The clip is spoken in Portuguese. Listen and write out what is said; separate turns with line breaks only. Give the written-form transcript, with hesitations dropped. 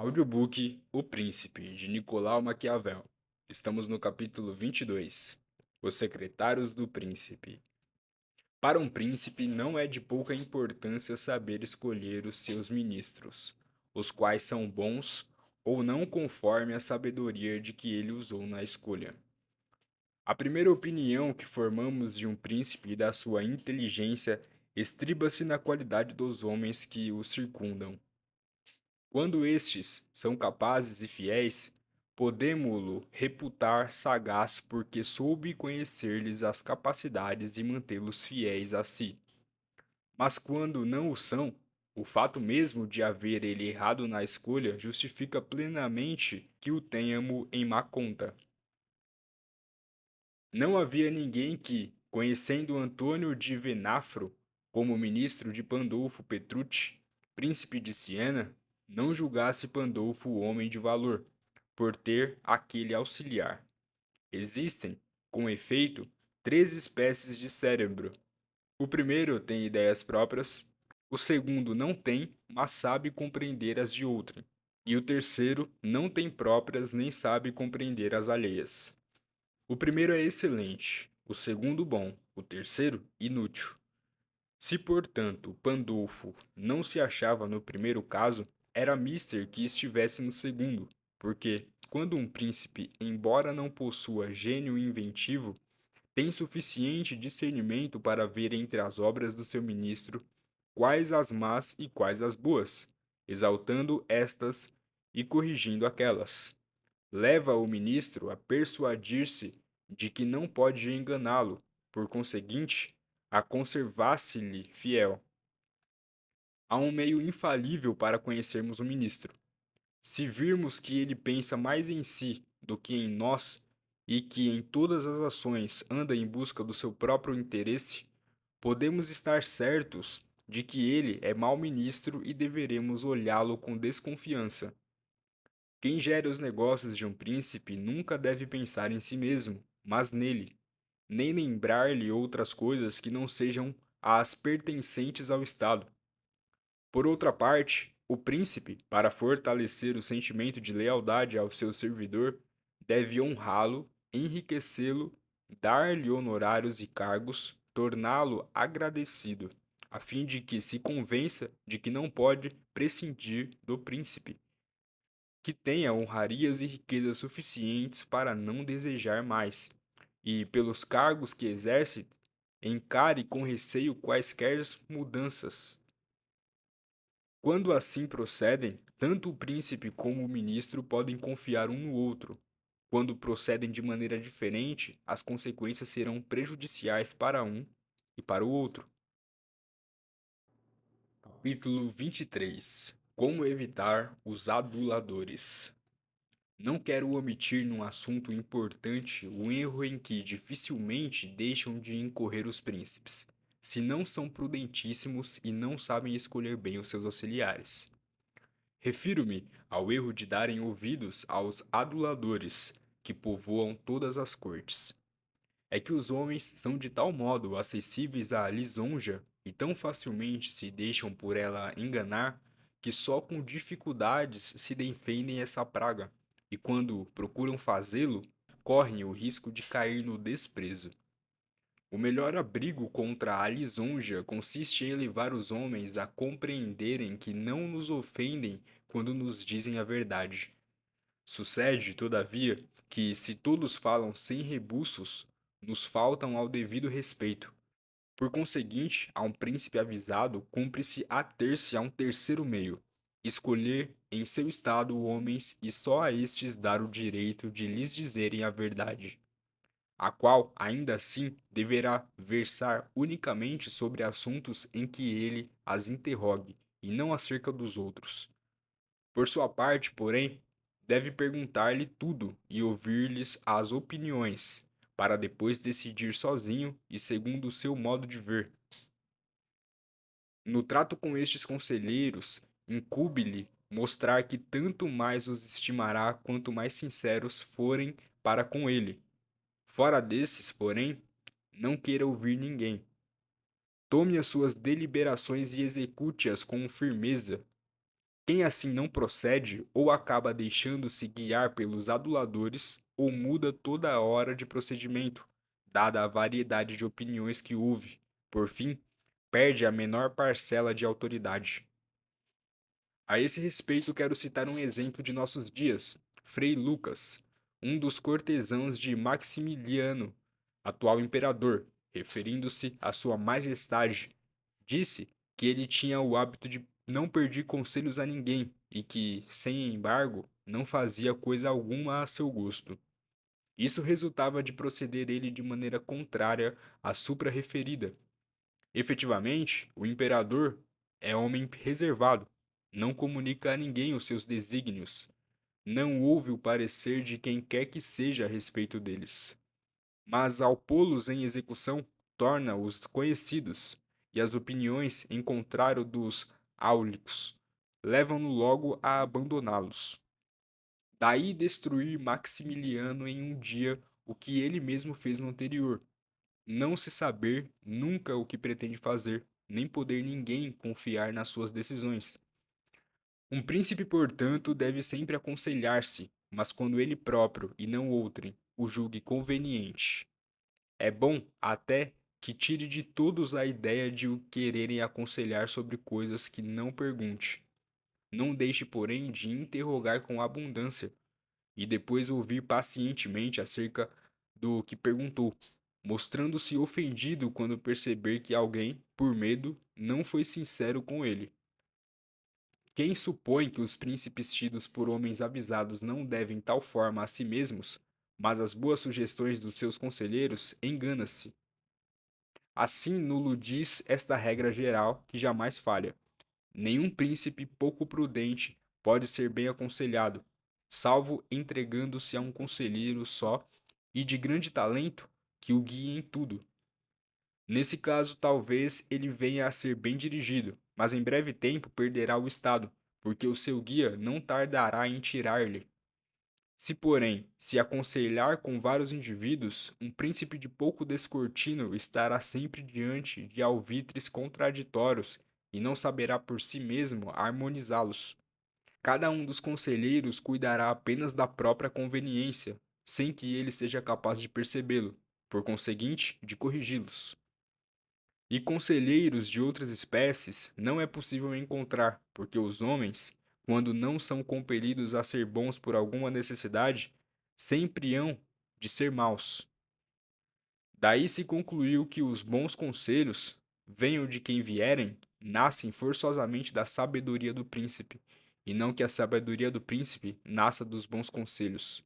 Audiobook O Príncipe, de Nicolau Maquiavel. Estamos no capítulo 22. Os Secretários do Príncipe. Para um príncipe, não é de pouca importância saber escolher os seus ministros, os quais são bons ou não conforme a sabedoria de que ele usou na escolha. A primeira opinião que formamos de um príncipe e da sua inteligência estriba-se na qualidade dos homens que o circundam. Quando estes são capazes e fiéis, podemo-lo reputar sagaz porque soube conhecer-lhes as capacidades e mantê-los fiéis a si. Mas quando não o são, o fato mesmo de haver ele errado na escolha justifica plenamente que o tenhamos em má conta. Não havia ninguém que, conhecendo Antônio de Venafro como ministro de Pandolfo Petrucci, príncipe de Siena, não julgasse Pandolfo homem de valor, por ter aquele auxiliar. Existem, com efeito, três espécies de cérebro. O primeiro tem ideias próprias, o segundo não tem, mas sabe compreender as de outrem, e o terceiro não tem próprias nem sabe compreender as alheias. O primeiro é excelente, o segundo bom, o terceiro inútil. Se, portanto, Pandolfo não se achava no primeiro caso, era mister que estivesse no segundo, porque, quando um príncipe, embora não possua gênio inventivo, tem suficiente discernimento para ver entre as obras do seu ministro quais as más e quais as boas, exaltando estas e corrigindo aquelas. Leva o ministro a persuadir-se de que não pode enganá-lo, por conseguinte, a conservar-se-lhe fiel. Há um meio infalível para conhecermos o ministro. Se virmos que ele pensa mais em si do que em nós, e que em todas as ações anda em busca do seu próprio interesse, podemos estar certos de que ele é mau ministro e deveremos olhá-lo com desconfiança. Quem gere os negócios de um príncipe nunca deve pensar em si mesmo, mas nele, nem lembrar-lhe outras coisas que não sejam as pertencentes ao Estado. Por outra parte, o príncipe, para fortalecer o sentimento de lealdade ao seu servidor, deve honrá-lo, enriquecê-lo, dar-lhe honorários e cargos, torná-lo agradecido, a fim de que se convença de que não pode prescindir do príncipe, que tenha honrarias e riquezas suficientes para não desejar mais, e, pelos cargos que exerce, encare com receio quaisquer mudanças. Quando assim procedem, tanto o príncipe como o ministro podem confiar um no outro. Quando procedem de maneira diferente, as consequências serão prejudiciais para um e para o outro. Capítulo 23. Como evitar os aduladores. Não quero omitir num assunto importante o erro em que dificilmente deixam de incorrer os príncipes, se não são prudentíssimos e não sabem escolher bem os seus auxiliares. Refiro-me ao erro de darem ouvidos aos aduladores, que povoam todas as cortes. É que os homens são de tal modo acessíveis à lisonja e tão facilmente se deixam por ela enganar, que só com dificuldades se defendem essa praga, e quando procuram fazê-lo, correm o risco de cair no desprezo. O melhor abrigo contra a lisonja consiste em levar os homens a compreenderem que não nos ofendem quando nos dizem a verdade. Sucede, todavia, que, se todos falam sem rebuços, nos faltam ao devido respeito. Por conseguinte, a um príncipe avisado cumpre-se ater-se a um terceiro meio: escolher em seu estado homens e só a estes dar o direito de lhes dizerem a verdade, a qual, ainda assim, deverá versar unicamente sobre assuntos em que ele as interrogue, e não acerca dos outros. Por sua parte, porém, deve perguntar-lhe tudo e ouvir-lhes as opiniões, para depois decidir sozinho e segundo o seu modo de ver. No trato com estes conselheiros, incumbe-lhe mostrar que tanto mais os estimará quanto mais sinceros forem para com ele. Fora desses, porém, não queira ouvir ninguém. Tome as suas deliberações e execute-as com firmeza. Quem assim não procede, ou acaba deixando-se guiar pelos aduladores, ou muda toda a hora de procedimento, dada a variedade de opiniões que houve. Por fim, perde a menor parcela de autoridade. A esse respeito, quero citar um exemplo de nossos dias: Frei Lucas, um dos cortesãos de Maximiliano, atual imperador, referindo-se à sua majestade, disse que ele tinha o hábito de não pedir conselhos a ninguém e que, sem embargo, não fazia coisa alguma a seu gosto. Isso resultava de proceder ele de maneira contrária à supra-referida. Efetivamente, o imperador é homem reservado, não comunica a ninguém os seus desígnios, não ouve o parecer de quem quer que seja a respeito deles, mas ao pô-los em execução, torna-os conhecidos, e as opiniões, em contrário dos áulicos, levam-no logo a abandoná-los. Daí destruir Maximiliano em um dia o que ele mesmo fez no anterior, não se saber nunca o que pretende fazer, nem poder ninguém confiar nas suas decisões. Um príncipe, portanto, deve sempre aconselhar-se, mas quando ele próprio, e não outrem, o julgue conveniente. É bom, até, que tire de todos a ideia de o quererem aconselhar sobre coisas que não pergunte. Não deixe, porém, de interrogar com abundância, e depois ouvir pacientemente acerca do que perguntou, mostrando-se ofendido quando perceber que alguém, por medo, não foi sincero com ele. Quem supõe que os príncipes tidos por homens avisados não devem tal forma a si mesmos, mas às boas sugestões dos seus conselheiros, engana-se. Assim nulo diz esta regra geral que jamais falha: nenhum príncipe pouco prudente pode ser bem aconselhado, salvo entregando-se a um conselheiro só e de grande talento que o guie em tudo. Nesse caso, talvez ele venha a ser bem dirigido, mas em breve tempo perderá o estado, porque o seu guia não tardará em tirar-lhe. Se, porém, se aconselhar com vários indivíduos, um príncipe de pouco descortino estará sempre diante de alvitres contraditórios e não saberá por si mesmo harmonizá-los. Cada um dos conselheiros cuidará apenas da própria conveniência, sem que ele seja capaz de percebê-lo, por conseguinte, de corrigi-los. E conselheiros de outras espécies não é possível encontrar, porque os homens, quando não são compelidos a ser bons por alguma necessidade, sempre hão de ser maus. Daí se concluiu que os bons conselhos, venham de quem vierem, nascem forçosamente da sabedoria do príncipe, e não que a sabedoria do príncipe nasça dos bons conselhos.